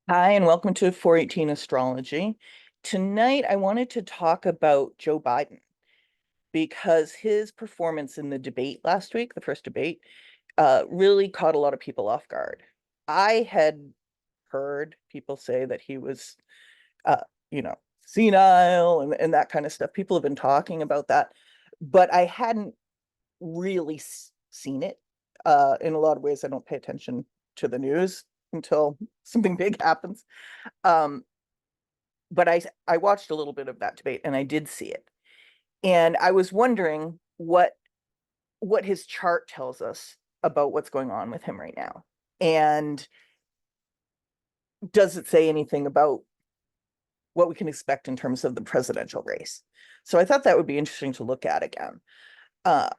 Hi, and welcome to 418 Astrology. Tonight, I wanted to talk about Joe Biden because his performance in the debate last week, the first debate, really caught a lot of people off guard. I had heard people say that he was, uh, senile and that kind of stuff. People have been talking about that, but I hadn't really seen it. In a lot of ways, I don't pay attention to the news until something big happens. Um, but I watched a little bit of that debate and I did see it. And I was wondering what his chart tells us about what's going on with him right now. And does it say anything about what we can expect in terms of the presidential race? So I thought that would be interesting to look at again. Uh,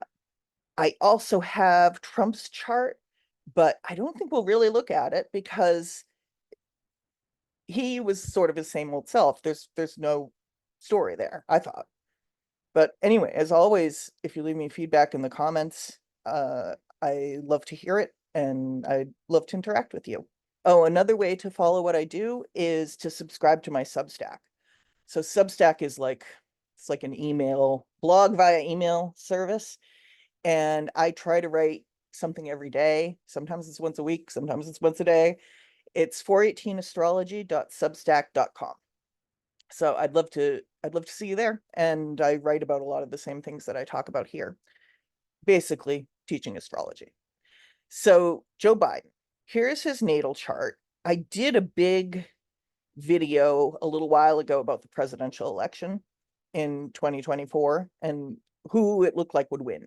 I also have Trump's chart, but I don't think we'll really look at it because he was sort of his same old self. There's no story there, I thought. But anyway, as always, if you leave me feedback in the comments, I love to hear it and I'd love to interact with you. Oh, another way to follow what I do is to subscribe to my Substack. So Substack is like it's like an email blog via email service, and I try to write something every day. Sometimes it's once a week, sometimes it's once a day. It's 418astrology.substack.com. So I'd love to see you there. And I write about a lot of the same things that I talk about here, basically teaching astrology. So Joe Biden, here's his natal chart. I did a big video a little while ago about the presidential election in 2024 and who it looked like would win.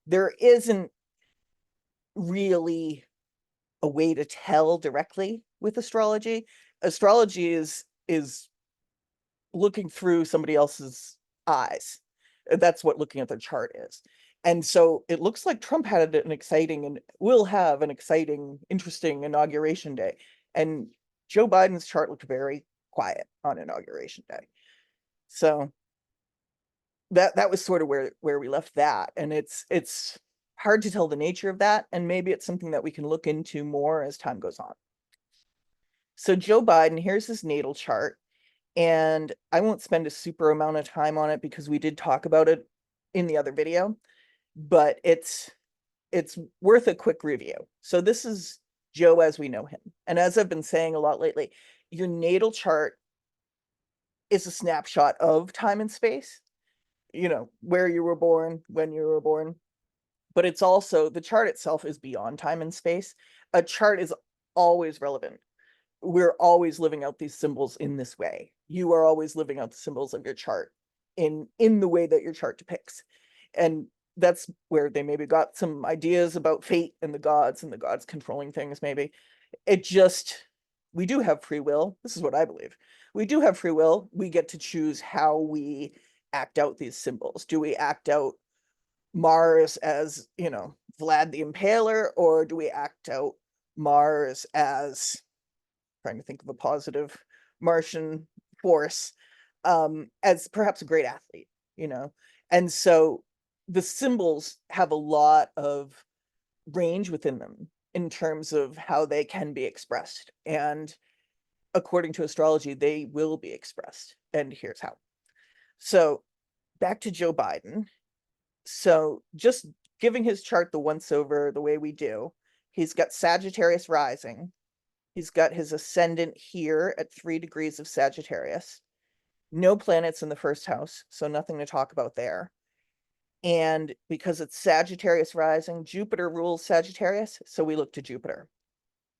There isn't really a way to tell directly with astrology. Astrology is looking through somebody else's eyes. That's what looking at their chart is. And so it looks like Trump had an exciting and will have an exciting, interesting inauguration day. And Joe Biden's chart looked very quiet on inauguration day. So that was sort of where we left that. And it's hard to tell the nature of that. And maybe it's something that we can look into more as time goes on. So Joe Biden, here's his natal chart. And I won't spend a super amount of time on it because we did talk about it in the other video, but it's worth a quick review. So this is Joe as we know him. And as I've been saying a lot lately, your natal chart is a snapshot of time and space, where you were born, when you were born, but it's also the chart itself is beyond time and space. A chart is always relevant. We're always living out these symbols in this way. You are always living out the symbols of your chart in the way that your chart depicts. And that's where they maybe got some ideas about fate and the gods controlling things, maybe. It just, we do have free will. This is what I believe. We do have free will. We get to choose how we act out these symbols. Do we act out Mars as, Vlad the Impaler, or do we act out Mars as trying to think of a positive Martian force, as perhaps a great athlete, you know? And so the symbols have a lot of range within them in terms of how they can be expressed. And according to astrology, they will be expressed. And here's how. So back to Joe Biden. So just giving his chart the once over the way we do, he's got Sagittarius rising. He's got his ascendant here at 3 degrees of Sagittarius. No planets in the first house, so nothing to talk about there. And because it's Sagittarius rising, Jupiter rules Sagittarius, so we look to Jupiter.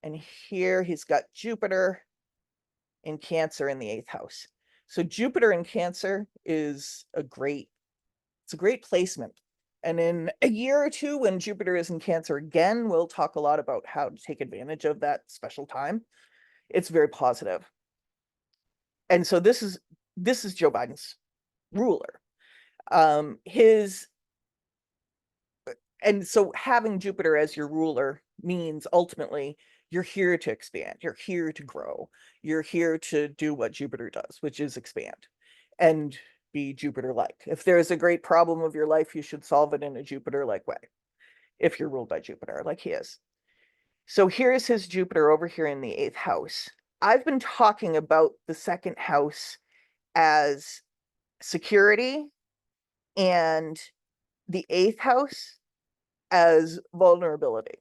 And here he's got Jupiter in Cancer in the 8th house. So Jupiter in Cancer is it's a great placement. And in a year or two, when Jupiter is in Cancer again, we'll talk a lot about how to take advantage of that special time. It's very positive. And so this is Joe Biden's ruler. His and so having Jupiter as your ruler means ultimately you're here to expand, you're here to grow, you're here to do what Jupiter does, which is expand and be Jupiter-like. If there's a great problem of your life, you should solve it in a Jupiter-like way, if you're ruled by Jupiter, like he is. So here's his Jupiter over here in the 8th house. I've been talking about the second house as security and the eighth house as vulnerability.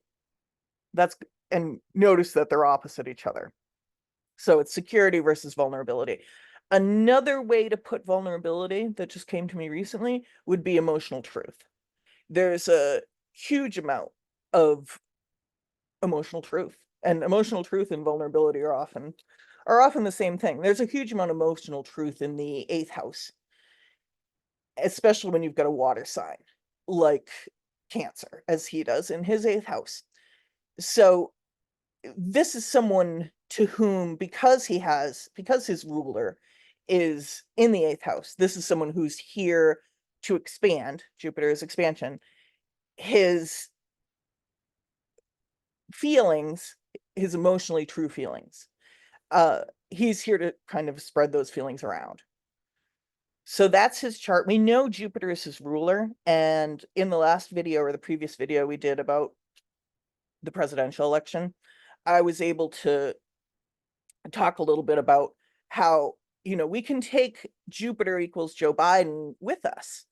And notice that they're opposite each other. So it's security versus vulnerability. Another way to put vulnerability that just came to me recently would be emotional truth. There's a huge amount of emotional truth, and emotional truth and vulnerability are often the same thing. There's a huge amount of emotional truth in the eighth house, especially when you've got a water sign like Cancer, as he does in his eighth house. So this is someone to whom, because his ruler is in the eighth house, this is someone who's here to expand. Jupiter is expansion. His feelings, his emotionally true feelings, he's here to kind of spread those feelings around. So that's his chart. We know Jupiter is his ruler, and in the last video or the previous video we did about the presidential election, I was able to talk a little bit about how, we can take Jupiter equals Joe Biden with us,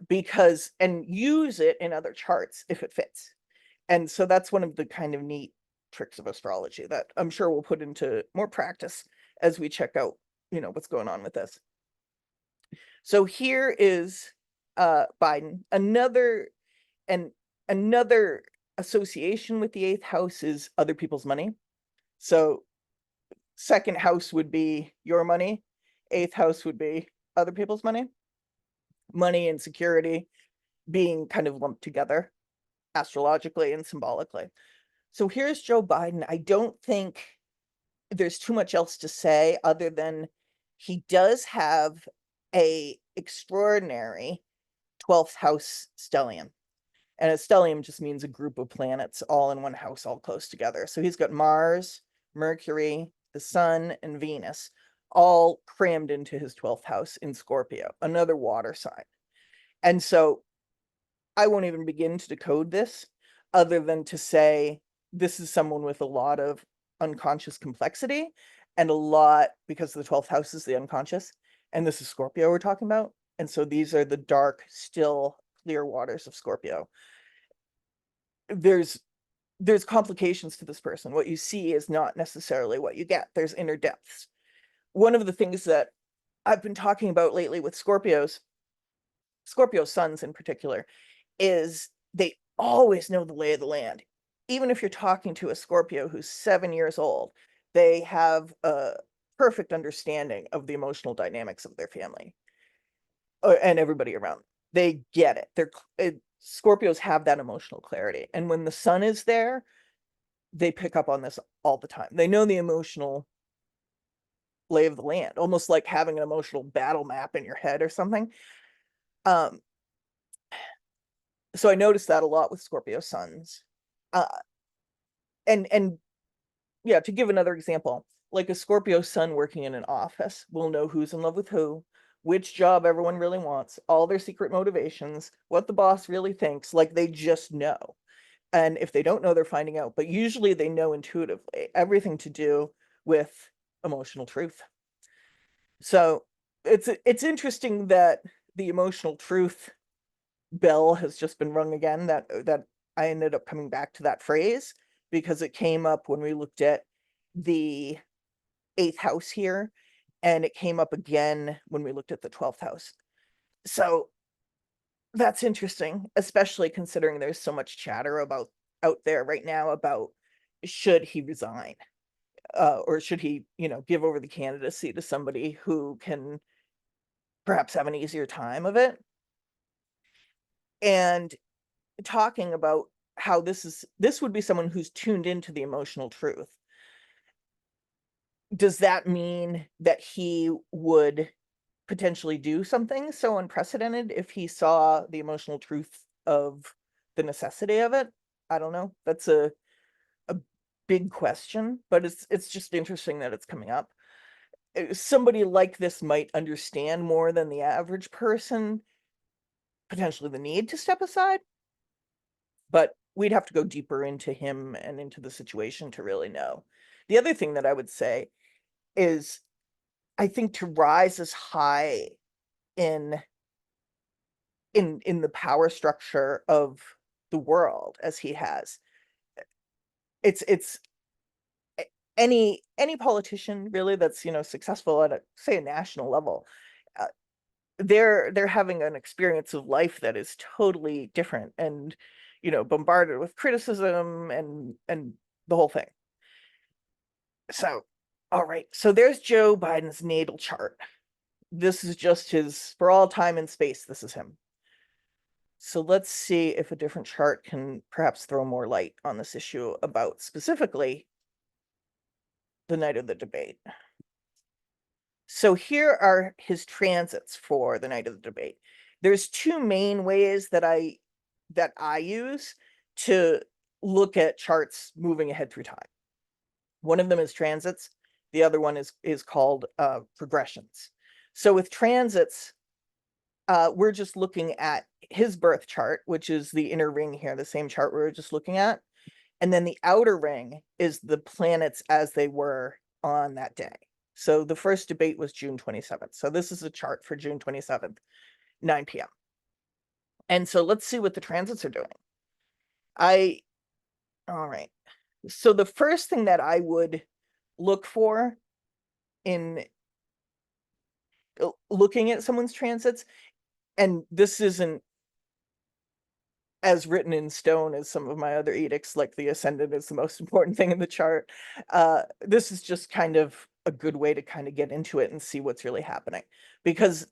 because and use it in other charts if it fits. And so that's one of the kind of neat tricks of astrology that I'm sure we'll put into more practice as we check out, what's going on with this. So here is Biden. Another association with the eighth house is other people's money. So second house would be your money, eighth house would be other people's money. Money and security being kind of lumped together astrologically and symbolically. So here's Joe Biden. I don't think there's too much else to say other than he does have a extraordinary 12th house stellium. And a stellium just means a group of planets all in one house, all close together. So he's got Mars, Mercury, the Sun, and Venus all crammed into his 12th house in Scorpio, another water sign. And so I won't even begin to decode this other than to say this is someone with a lot of unconscious complexity and a lot, because the 12th house is the unconscious, and this is Scorpio we're talking about. And so these are the dark, still, clear waters of Scorpio. There's complications to this person. What you see is not necessarily what you get. There's inner depths. One of the things that I've been talking about lately with Scorpio suns in particular, is they always know the lay of the land. Even if you're talking to a Scorpio who's 7 years old, they have a perfect understanding of the emotional dynamics of their family, and everybody around. They get it. Scorpios have that emotional clarity. And when the sun is there, they pick up on this all the time. They know the emotional lay of the land, almost like having an emotional battle map in your head or something. So I noticed that a lot with Scorpio suns. Uh, and yeah, to give another example, like a Scorpio sun working in an office will know who's in love with who, which job everyone really wants, all their secret motivations, what the boss really thinks, like they just know. And if they don't know, they're finding out, but usually they know intuitively everything to do with emotional truth. So it's interesting that the emotional truth bell has just been rung again, that I ended up coming back to that phrase because it came up when we looked at the 8th house here, and it came up again when we looked at the 12th house. So that's interesting, especially considering there's so much chatter about out there right now about should he resign, or should he, give over the candidacy to somebody who can perhaps have an easier time of it. And talking about how this would be someone who's tuned into the emotional truth. Does that mean that he would potentially do something so unprecedented if he saw the emotional truth of the necessity of it? I don't know. That's a big question, but it's just interesting that it's coming up. Somebody like this might understand more than the average person potentially the need to step aside, but we'd have to go deeper into him and into the situation to really know. The other thing that I would say is I think to rise as high in in the power structure of the world as he has, it's any politician really that's, successful at a, say, a national level, uh, they're having an experience of life that is totally different and, bombarded with criticism and the whole thing. So, all right. So there's Joe Biden's natal chart. This is just his, for all time and space, this is him. So let's see if a different chart can perhaps throw more light on this issue about specifically the night of the debate. So here are his transits for the night of the debate. There's two main ways that I use to look at charts moving ahead through time. One of them is transits. The other one is called progressions. So with transits, we're just looking at his birth chart, which is the inner ring here, the same chart we were just looking at. And then the outer ring is the planets as they were on that day. So the first debate was June 27th. So this is a chart for June 27th, 9 p.m. And so let's see what the transits are doing. All right. So the first thing that I would look for in looking at someone's transits, and this isn't as written in stone as some of my other edicts, like the ascendant is the most important thing in the chart. This is just kind of a good way to kind of get into it and see what's really happening. Because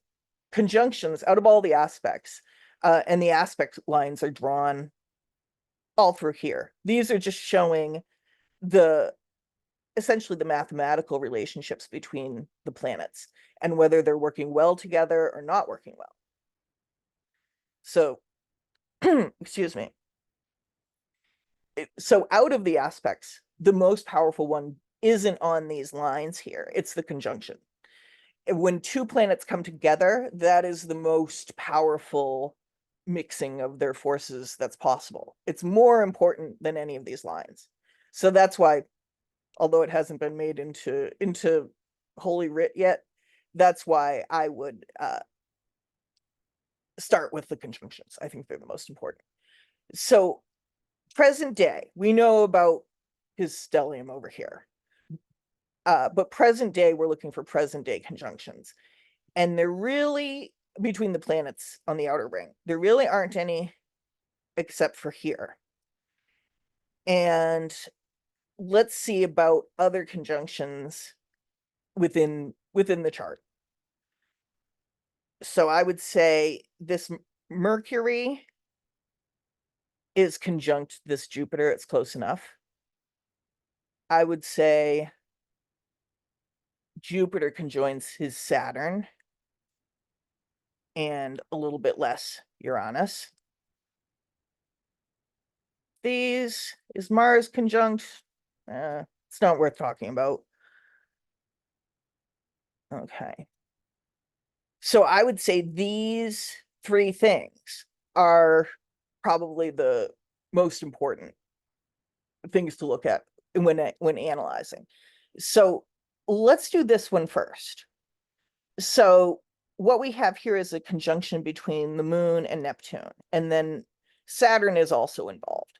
conjunctions, out of all the aspects, and the aspect lines are drawn all through here. These are just showing essentially the mathematical relationships between the planets and whether they're working well together or not working well. So, excuse me. So out of the aspects, the most powerful one isn't on these lines here. It's the conjunction. When two planets come together, that is the most powerful mixing of their forces that's possible. It's more important than any of these lines. So that's why, although it hasn't been made into Holy Writ yet, that's why I would start with the conjunctions. I think they're the most important. So present day, we know about his stellium over here. But present day, we're looking for present day conjunctions. And they're really, between the planets on the outer ring, there really aren't any except for here. And let's see about other conjunctions within the chart. So I would say this Mercury is conjunct this Jupiter. It's close enough. I would say Jupiter conjoins his Saturn and a little bit less Uranus. These is Mars conjunct. It's not worth talking about. Okay. So I would say these three things are probably the most important things to look at when analyzing. So let's do this one first. So what we have here is a conjunction between the moon and Neptune, and then Saturn is also involved.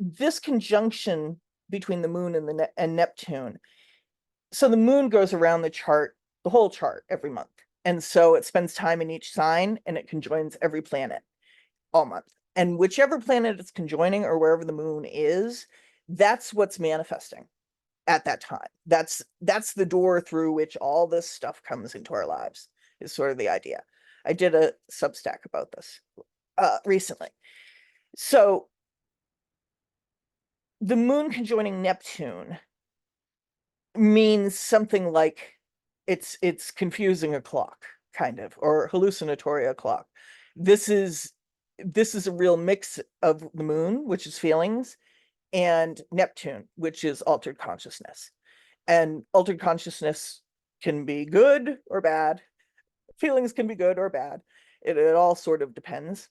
This conjunction between the moon and Neptune, so the moon goes around the chart, the whole chart, every month. And so it spends time in each sign and it conjoins every planet all month. And whichever planet it's conjoining or wherever the moon is, that's what's manifesting at that time. That's the door through which all this stuff comes into our lives, is sort of the idea. I did a Substack about this recently. So the moon conjoining Neptune means something like it's confusing a clock, kind of, or hallucinatory a clock. This is a real mix of the moon, which is feelings, and Neptune, which is altered consciousness. And altered consciousness can be good or bad. Feelings can be good or bad. It all sort of depends.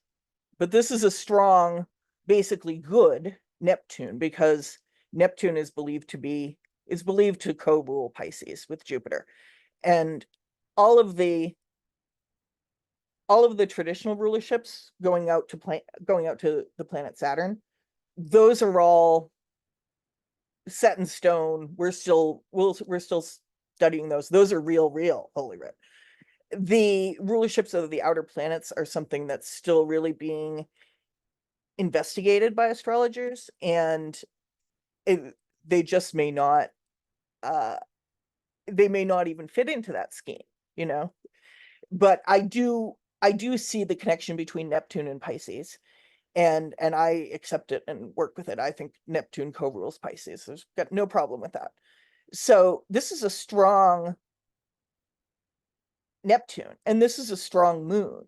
But this is a strong, basically good Neptune, because Neptune is believed to co-rule Pisces with Jupiter. And all of the traditional rulerships going out to the planet Saturn, those are all set in stone. We're still studying those. Those are real holy writ. The rulerships of the outer planets are something that's still really being investigated by astrologers, and they just may not they may not even fit into that scheme, you know. But I do see the connection between Neptune and Pisces, and I accept it and work with it. I think Neptune co-rules Pisces. There's got no problem with that. So this is a strong Neptune, and this is a strong moon.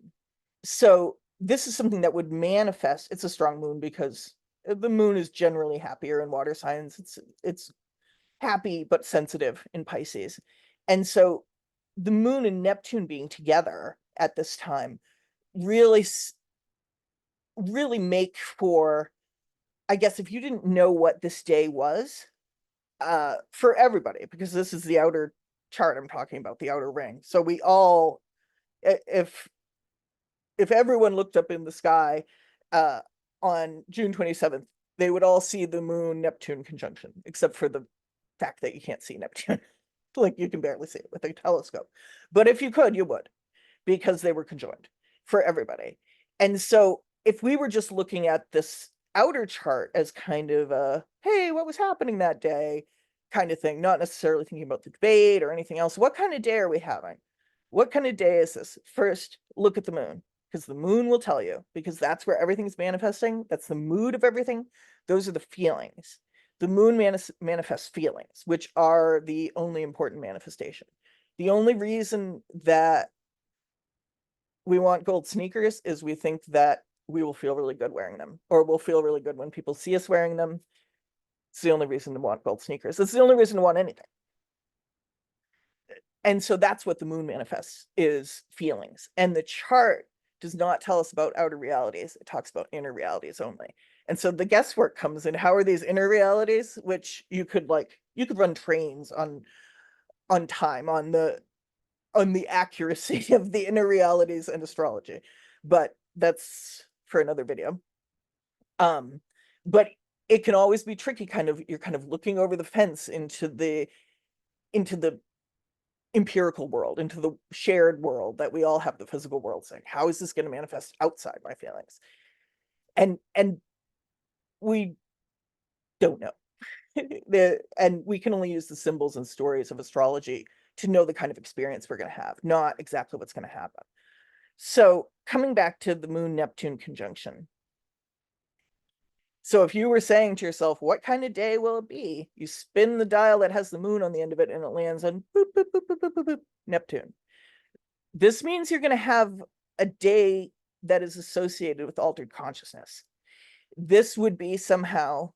So this is something that would manifest. It's a strong moon because the moon is generally happier in water signs. It's happy but sensitive in Pisces. And so the moon and Neptune being together at this time really really make for, I guess, if you didn't know what this day was, for everybody, because this is the outer chart I'm talking about, the outer ring. So we all, if everyone looked up in the sky on June 27th, they would all see the moon Neptune conjunction, except for the fact that you can't see Neptune. Like, you can barely see it with a telescope. But if you could, you would, because they were conjoined for everybody. And so if we were just looking at this outer chart as kind of a, hey, what was happening that day kind of thing, not necessarily thinking about the debate or anything else, what kind of day are we having? What kind of day is this? First, look at the moon, because the moon will tell you, because that's where everything's manifesting. That's the mood of everything. Those are the feelings. The moon manifests feelings, which are the only important manifestation. The only reason that we want gold sneakers is we think that we will feel really good wearing them, or we'll feel really good when people see us wearing them. It's the only reason to want gold sneakers. It's the only reason to want anything. And so that's what the moon manifests, is feelings. And the chart does not tell us about outer realities. It talks about inner realities only. And so the guesswork comes in. How are these inner realities, which you could run trains on time, on the accuracy of the inner realities and astrology. But that's for another video. But it can always be tricky, you're kind of looking over the fence into the empirical world, into the shared world that we all have, the physical world, saying, how is this going to manifest outside my feelings? And we don't know. And we can only use the symbols and stories of astrology to know the kind of experience we're going to have, not exactly what's going to happen. So coming back to the moon Neptune conjunction. So if you were saying to yourself, what kind of day will it be? You spin the dial that has the moon on the end of it, and it lands on boop, boop, boop, boop, boop, boop, boop, Neptune. This means you're going to have a day that is associated with altered consciousness. This would be somehow,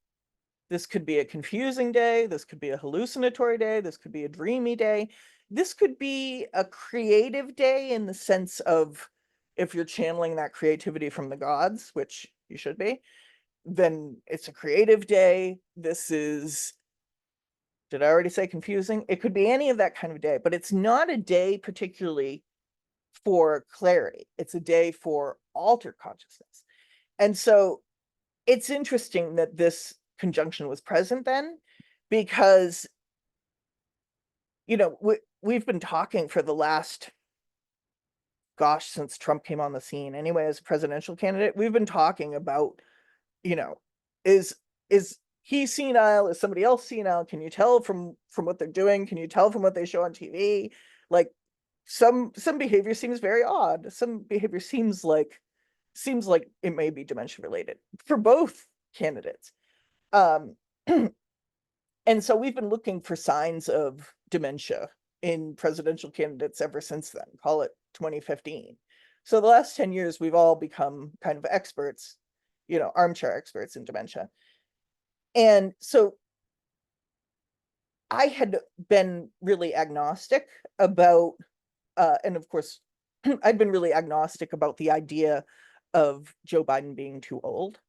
this could be a confusing day. This could be a hallucinatory day. This could be a dreamy day. This could be a creative day, in the sense of, if you're channeling that creativity from the gods, which you should be, then it's a creative day. This is, did I already say confusing? It could be any of that kind of day, but it's not a day particularly for clarity. It's a day for altered consciousness. And so it's interesting that this conjunction was present then, because, we've been talking for the last, gosh, since Trump came on the scene anyway, as a presidential candidate, we've been talking about, is he senile? Is somebody else senile? Can you tell from what they're doing? Can you tell from what they show on TV? Like, some behavior seems very odd. Some behavior seems like it may be dementia related for both candidates. Um, and so we've been looking for signs of dementia in presidential candidates ever since then, call it 2015. So the last 10 years, we've all become kind of experts, armchair experts in dementia. And so I had been really agnostic about, and of course, I'd been really agnostic about the idea of Joe Biden being too old,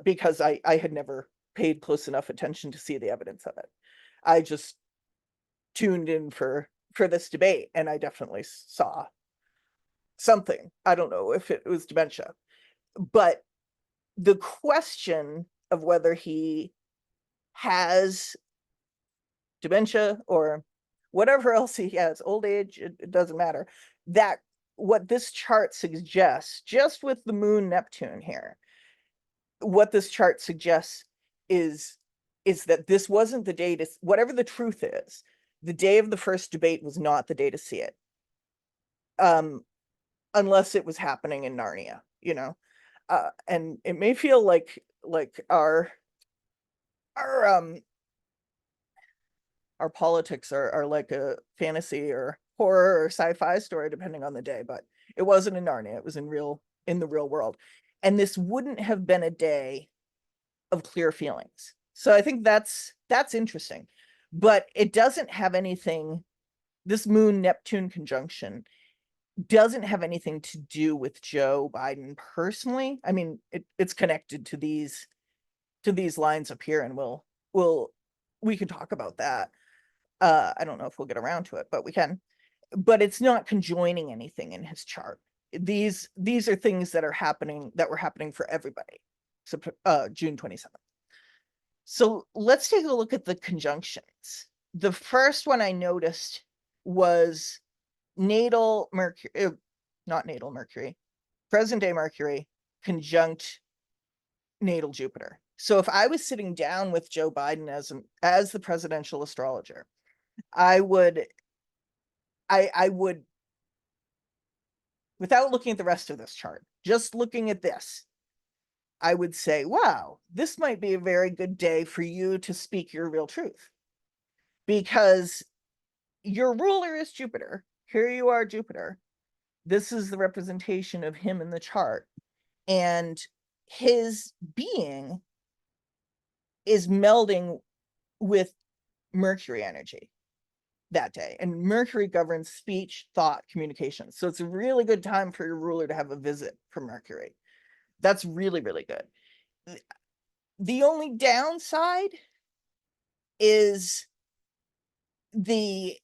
because I had never paid close enough attention to see the evidence of it. I just tuned in for this debate, and I definitely saw something. I don't know if it was dementia, but the question of whether he has dementia or whatever else he has, old age, it doesn't matter. That what this chart suggests, just with the moon Neptune here, what this chart suggests is is that this wasn't the day to, whatever the truth is, the day of the first debate was not the day to see it. Unless it was happening in Narnia, you know. And it may feel like our our politics are like a fantasy or horror or sci-fi story, depending on the day, but it wasn't in Narnia, it was in the real world. And this wouldn't have been a day of clear feelings. So I think that's interesting. But it doesn't have anything, this moon Neptune conjunction doesn't have anything to do with Joe Biden personally. I mean, it's connected to these lines up here, and we can talk about that. I don't know if we'll get around to it, but we can. But it's not conjoining anything in his chart. These are things that were happening for everybody. So June 27th. So let's take a look at the conjunctions. The first one I noticed was natal Mercury, not natal Mercury, present day Mercury conjunct natal Jupiter. So if I was sitting down with Joe Biden as the presidential astrologer, I would, without looking at the rest of this chart, just looking at this, I would say, wow, this might be a very good day for you to speak your real truth, because your ruler is Jupiter. Here you are, Jupiter. This is the representation of him in the chart. And his being is melding with Mercury energy that day. And Mercury governs speech, thought, communication. So it's a really good time for your ruler to have a visit from Mercury. That's really, really good. The only downside is the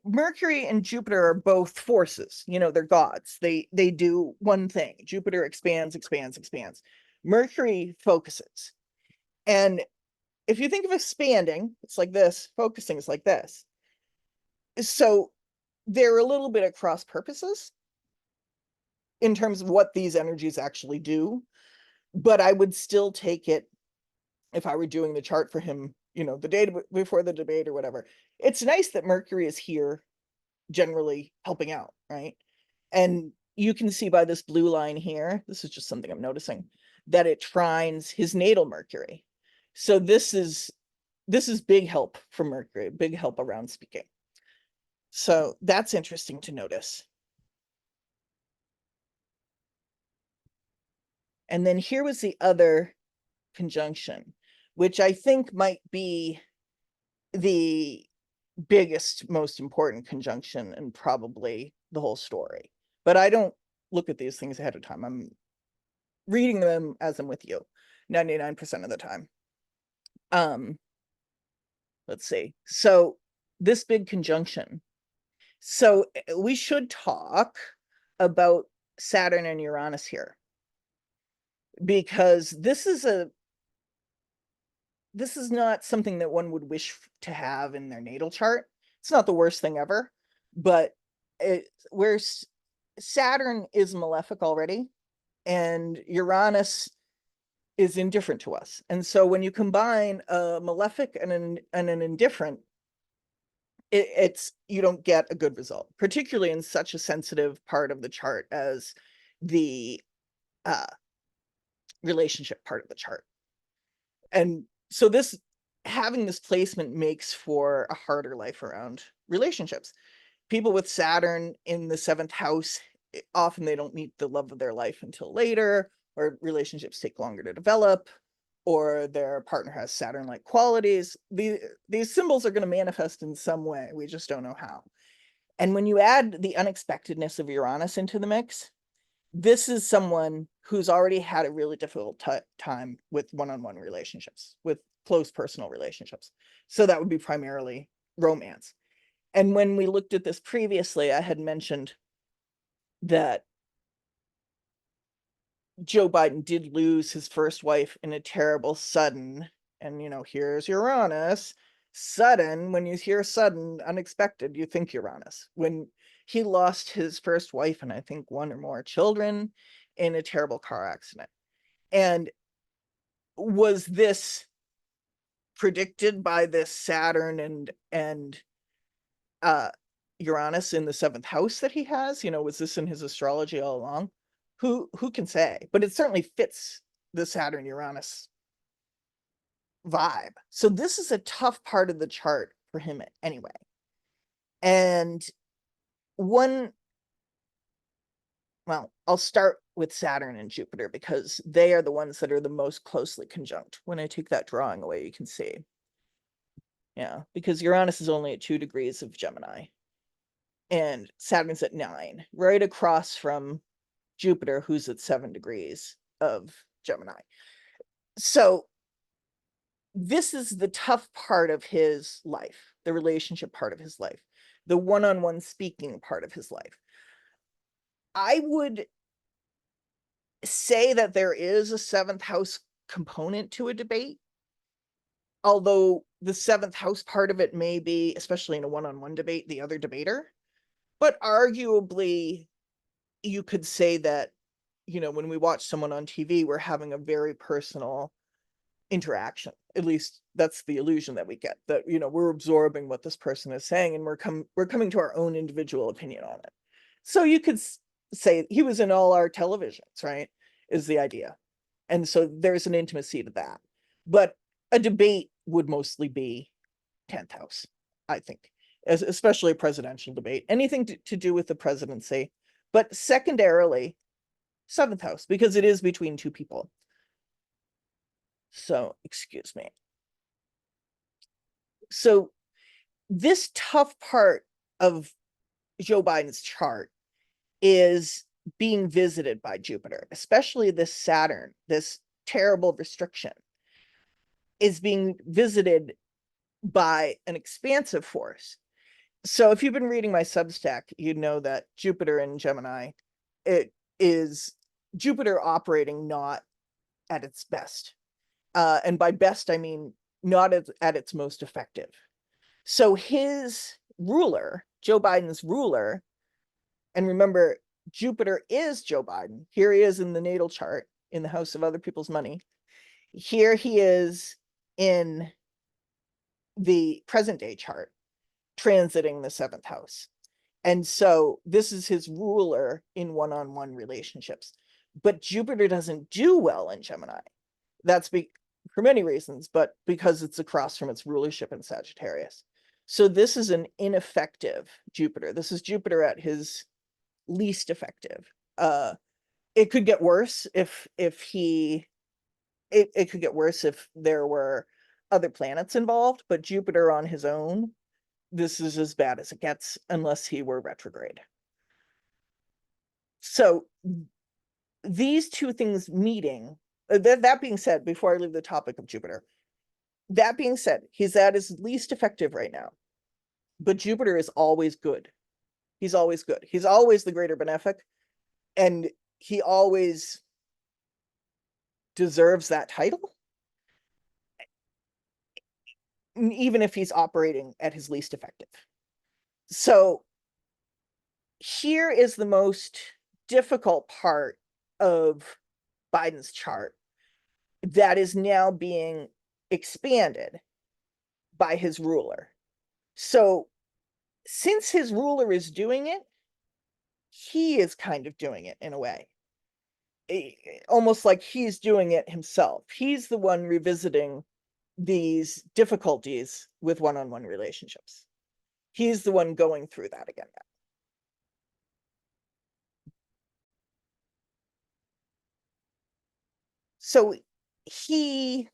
Mercury and Jupiter are both forces, they're gods. They do one thing. Jupiter expands, expands, expands. Mercury focuses. And if you think of expanding, it's like this, focusing is like this. So they're a little bit at cross purposes in terms of what these energies actually do, but I would still take it if I were doing the chart for him, the day before the debate or whatever. It's nice that Mercury is here generally helping out, right? And you can see by this blue line here, this is just something I'm noticing, that it trines his natal Mercury. So this is big help for Mercury, big help around speaking. So that's interesting to notice. And then here was the other conjunction, which I think might be the biggest, most important conjunction and probably the whole story. But I don't look at these things ahead of time. I'm reading them as I'm with you 99% of the time. Let's see. So this big conjunction. So we should talk about Saturn and Uranus here, because this is not something that one would wish to have in their natal chart. It's not the worst thing ever, but where Saturn is malefic already, and Uranus is indifferent to us. And so when you combine a malefic and an indifferent, you don't get a good result, particularly in such a sensitive part of the chart as the relationship part of the chart. And so having this placement makes for a harder life around relationships. People with Saturn in the 7th house, often they don't meet the love of their life until later, or relationships take longer to develop, or their partner has Saturn-like qualities. These symbols are going to manifest in some way. We just don't know how. And when you add the unexpectedness of Uranus into the mix, this is someone who's already had a really difficult time with one-on-one relationships, with close personal relationships. So that would be primarily romance. And when we looked at this previously, I had mentioned that Joe Biden did lose his first wife in a terrible sudden, and here's Uranus. Sudden, when you hear sudden, unexpected, you think Uranus. When he lost his first wife and I think one or more children in a terrible car accident. And was this predicted by this Saturn and Uranus in the 7th house that he has? Was this in his astrology all along? Who can say? But it certainly fits the Saturn Uranus vibe. So this is a tough part of the chart for him anyway. And I'll start with Saturn and Jupiter because they are the ones that are the most closely conjunct. When I take that drawing away, you can see. Yeah, because Uranus is only at 2 degrees of Gemini and Saturn's at 9, right across from Jupiter, who's at 7 degrees of Gemini. So this is the tough part of his life, the relationship part of his life, the one-on-one speaking part of his life. I would say that there is a 7th house component to a debate, although the 7th house part of it may be, especially in a one-on-one debate, the other debater. But arguably, you could say that, when we watch someone on TV, we're having a very personal interaction. At least that's the illusion that we get, that, we're absorbing what this person is saying and we're coming to our own individual opinion on it. So you could say he was in all our televisions, right? Is the idea. And so there's an intimacy to that. But a debate would mostly be 10th house, I think, especially a presidential debate, anything to do with the presidency, but secondarily 7th house, because it is between two people. So, excuse me. So this tough part of Joe Biden's chart is being visited by Jupiter, especially this Saturn, this terrible restriction, is being visited by an expansive force. So if you've been reading my Substack, you know that Jupiter in Gemini, it is Jupiter operating not at its best. And by best, I mean not at its most effective. So his ruler, Joe Biden's ruler, and remember, Jupiter is Joe Biden. Here he is in the natal chart in the house of other people's money. Here he is in the present day chart, transiting the 7th house. And so this is his ruler in one-on-one relationships. But Jupiter doesn't do well in Gemini. That's for many reasons, but because it's across from its rulership in Sagittarius. So this is an ineffective Jupiter. This is Jupiter at his least effective. It could get worse if it could get worse if there were other planets involved, but Jupiter on his own, this is as bad as it gets unless he were retrograde. So these two things meeting, that being said, before I leave the topic of Jupiter, that being said, he's at his least effective right now, but Jupiter is always good. He's always good. He's always the greater benefic, and he always deserves that title, even if he's operating at his least effective. So here is the most difficult part of Biden's chart that is now being expanded by his ruler. So since his ruler is doing it, he is kind of doing it in a way. Almost like he's doing it himself. He's the one revisiting these difficulties with one-on-one relationships. He's the one going through that again now. So he,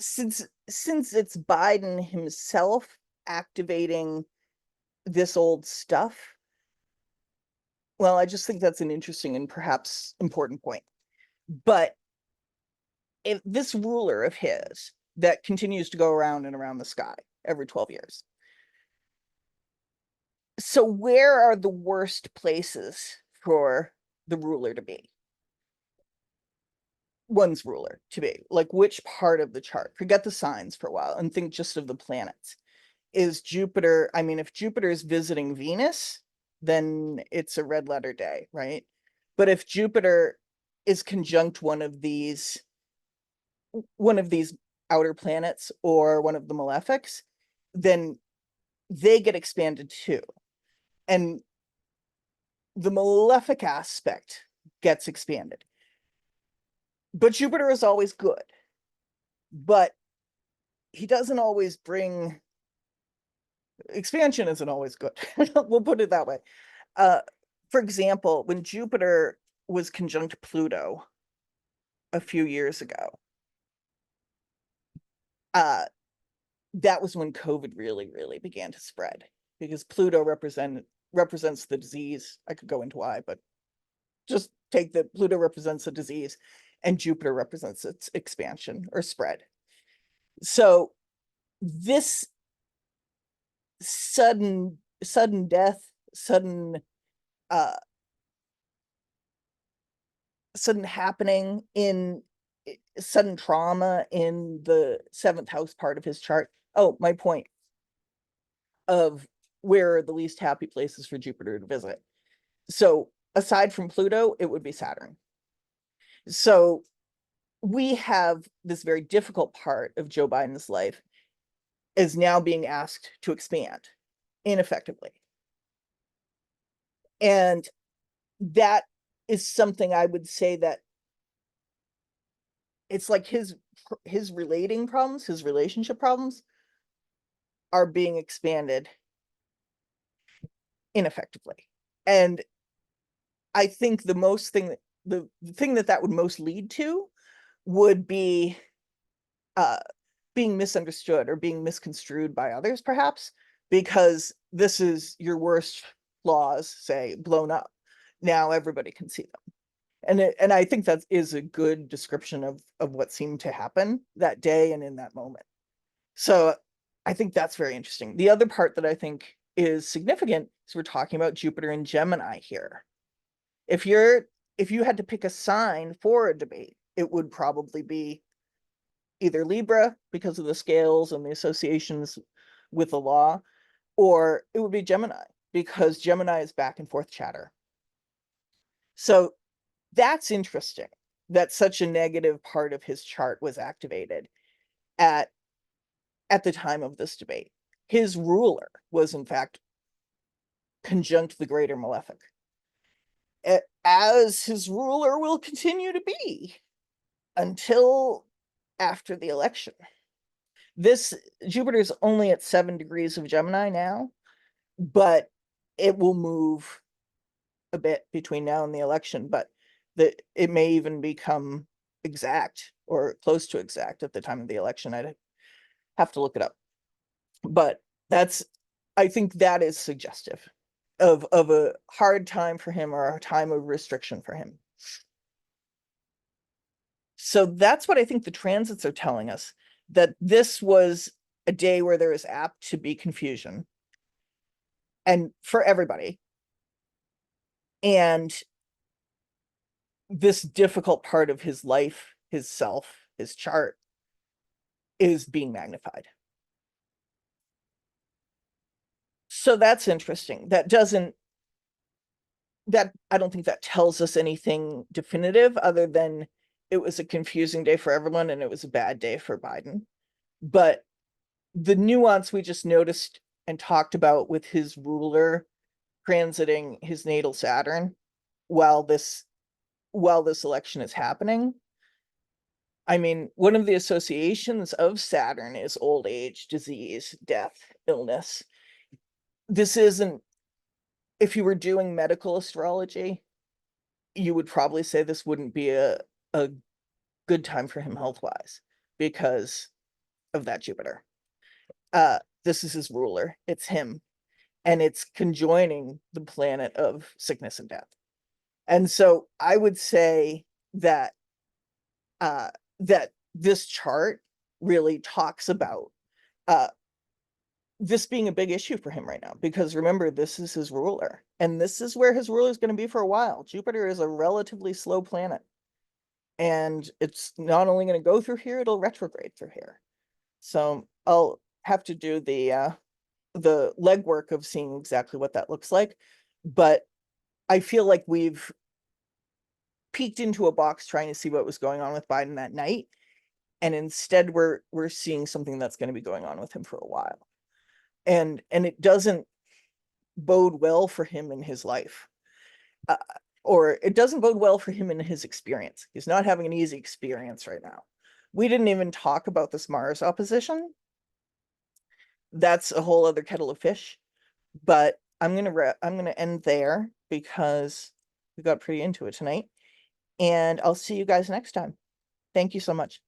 since it's Biden himself activating this old stuff. Well, I just think that's an interesting and perhaps important point. But if this ruler of his that continues to go around and around the sky every 12 years. So where are the worst places for the ruler to be? One's ruler to be, like, which part of the chart? Forget the signs for a while and think just of the planets. Is Jupiter, I mean, if Jupiter is visiting Venus, then it's a red letter day, right? But if Jupiter is conjunct one of these outer planets or one of the malefics, then they get expanded too. And the malefic aspect gets expanded. But Jupiter is always good. But he doesn't always bring expansion isn't always good. We'll put it that way. For example, when Jupiter was conjunct Pluto a few years ago, that was when COVID really, really began to spread, because Pluto represents the disease. I could go into why, but just take that Pluto represents a disease and Jupiter represents its expansion or spread. So this sudden death, sudden happening in sudden trauma in the 7th house part of his chart. Oh, my point of where are the least happy places for Jupiter to visit. So aside from Pluto, it would be Saturn. So we have this very difficult part of Joe Biden's life is now being asked to expand ineffectively. And that is something I would say that it's like his relating problems, his relationship problems are being expanded ineffectively. And I think the thing that would most lead to would be being misunderstood or being misconstrued by others, perhaps, because this is your worst flaws, say, blown up. Now everybody can see them. And I think that is a good description of what seemed to happen that day and in that moment. So I think that's very interesting. The other part that I think is significant is we're talking about Jupiter and Gemini here. If you had to pick a sign for a debate, it would probably be either Libra, because of the scales and the associations with the law, or it would be Gemini, because Gemini is back and forth chatter. So that's interesting that such a negative part of his chart was activated at the time of this debate. His ruler was, in fact, conjunct the greater malefic, as his ruler will continue to be until after the election. This Jupiter's only at 7 degrees of Gemini now, but it will move a bit between now and the election, but it may even become exact or close to exact at the time of the election. I'd have to look it up. But I think that is suggestive of a hard time for him, or a time of restriction for him. So that's what I think the transits are telling us, that this was a day where there is apt to be confusion, and for everybody. And this difficult part of his life, his self, his chart is being magnified. So that's interesting. I don't think that tells us anything definitive, other than it was a confusing day for everyone and it was a bad day for Biden. But the nuance we just noticed and talked about with his ruler transiting his natal Saturn while this election is happening. I mean, one of the associations of Saturn is old age, disease, death, illness. This isn't, if you were doing medical astrology, you would probably say this wouldn't be a good time for him health-wise because of that Jupiter. this is his ruler. It's him. And it's conjoining the planet of sickness and death. And so I would say that that this chart really talks about this being a big issue for him right now, because remember, this is his ruler, and this is where his ruler is going to be for a while. Jupiter is a relatively slow planet, and it's not only going to go through here, it'll retrograde through here. So I'll have to do the legwork of seeing exactly what that looks like, but I feel like we've peeked into a box trying to see what was going on with Biden that night, and instead we're seeing something that's going to be going on with him for a while, and it doesn't bode well for him in his life, or it doesn't bode well for him in his experience. He's not having an easy experience right now. We didn't even talk about this Mars opposition. That's a whole other kettle of fish, but I'm gonna end there because we got pretty into it tonight, and I'll see you guys next time. Thank you so much.